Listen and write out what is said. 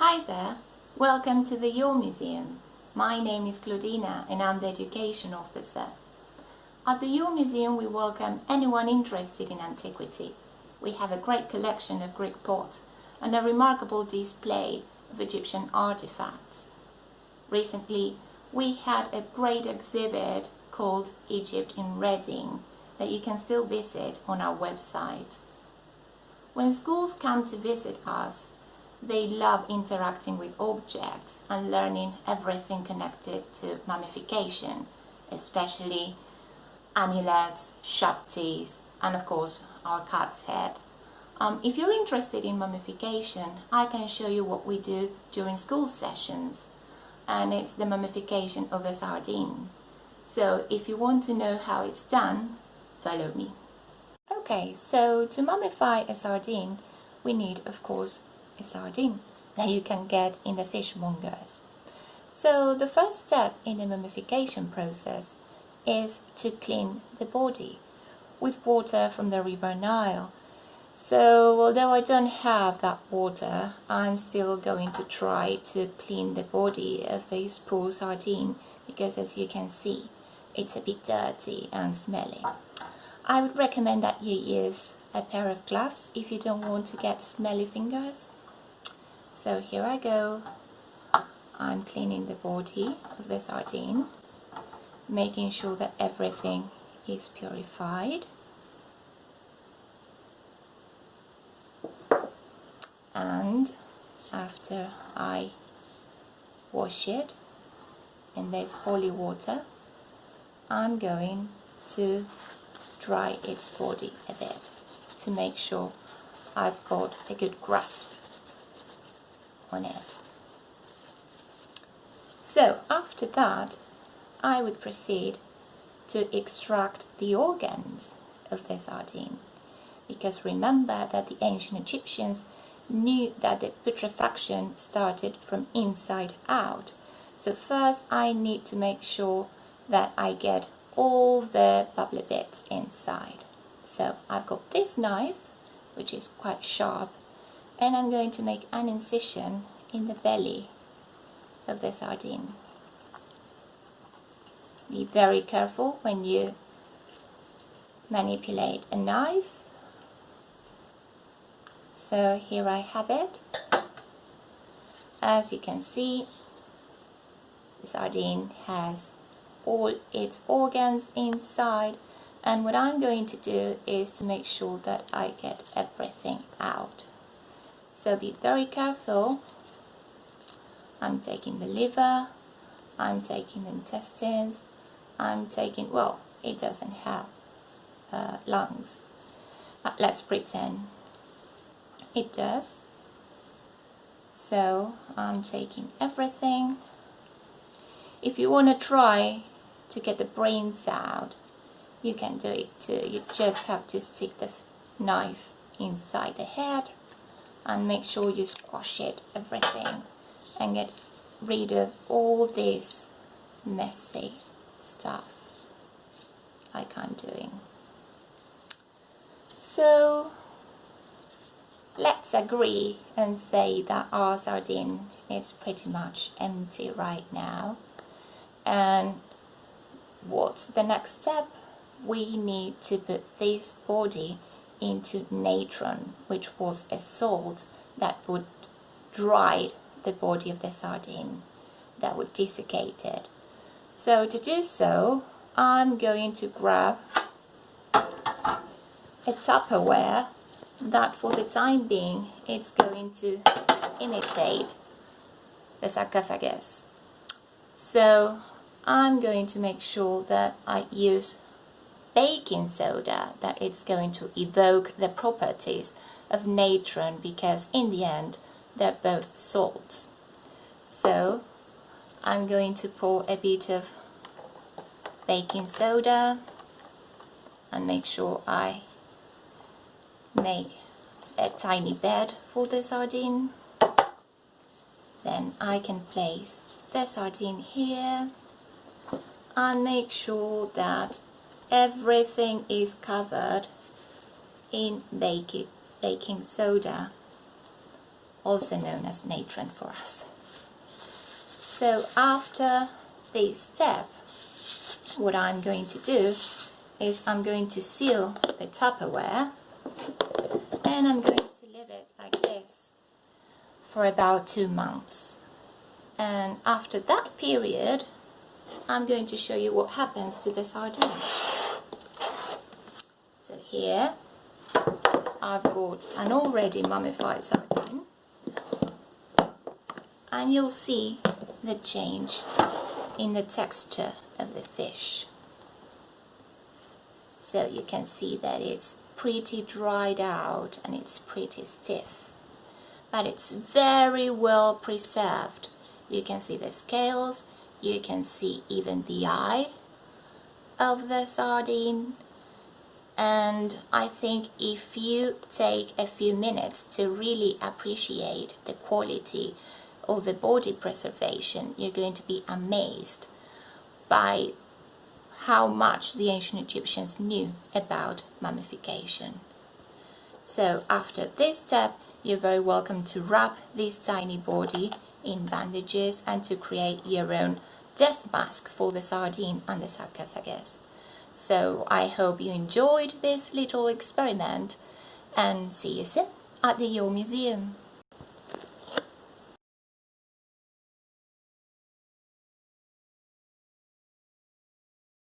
Hi there, welcome to the Ure Museum. My name is Claudina and I'm the Education Officer. At the Ure Museum we welcome anyone interested in antiquity. We have a great collection of Greek pots and a remarkable display of Egyptian artifacts. Recently we had a great exhibit called Egypt in Reading that you can still visit on our website. When schools come to visit us, they love interacting with objects and learning everything connected to mummification, especially amulets, shaktis, and of course our cat's head. If you're interested in mummification, I can show you what we do during school sessions, and it's the mummification of a sardine. So if you want to know how it's done, follow me. Okay, so to mummify a sardine, we need, of course, a sardine that you can get in the fishmongers. So the first step in the mummification process is to clean the body with water from the river Nile. So although I don't have that water, I'm still going to try to clean the body of this poor sardine because, as you can see, it's a bit dirty and smelly. I would recommend that you use a pair of gloves if you don't want to get smelly fingers. So here I go. I'm cleaning the body of the sardine, making sure that everything is purified. And after I wash it in this holy water, I'm going to dry its body a bit to make sure I've got a good grasp on it. So after that, I would proceed to extract the organs of the sardine, because remember that the ancient Egyptians knew that the putrefaction started from inside out. So first I need to make sure that I get all the bubbly bits inside. So I've got this knife, which is quite sharp, and I'm going to make an incision in the belly of the sardine. Be very careful when you manipulate a knife. So here I have it. As you can see, the sardine has all its organs inside, and what I'm going to do is to make sure that I get everything out. So be very careful. I'm taking the liver, I'm taking the intestines, I'm taking, well, it doesn't have lungs, but let's pretend it does. So I'm taking everything. If you want to try to get the brains out, you can do it too. You just have to stick the knife inside the head and make sure you squash it, everything, and get rid of all this messy stuff like I'm doing. So let's agree and say that our sardine is pretty much empty right now. And what's the next step? We need to put this body into natron, which was a salt that would dry the body of the sardine, that would desiccate it. So to do so, I'm going to grab a Tupperware that for the time being it's going to imitate the sarcophagus. So I'm going to make sure that I use baking soda, that it's going to evoke the properties of natron, because in the end they're both salts. So I'm going to pour a bit of baking soda and make sure I make a tiny bed for the sardine. Then I can place the sardine here and make sure that everything is covered in baking soda also known as natron for us. So after this step, what I'm going to do is I'm going to seal the Tupperware, and I'm going to leave it like this for about 2 months. And after that period, I'm going to show you what happens to the sardine. So here I've got an already mummified sardine, and you'll see the change in the texture of the fish. So you can see that it's pretty dried out and it's pretty stiff, but it's very well preserved. You can see the scales, you can see even the eye of the sardine, and I think if you take a few minutes to really appreciate the quality of the body preservation, you're going to be amazed by how much the ancient Egyptians knew about mummification. So after this step, you're very welcome to wrap this tiny body in bandages and to create your own death mask for the sardine and the sarcophagus. So I hope you enjoyed this little experiment, and see you soon at the Ure Museum.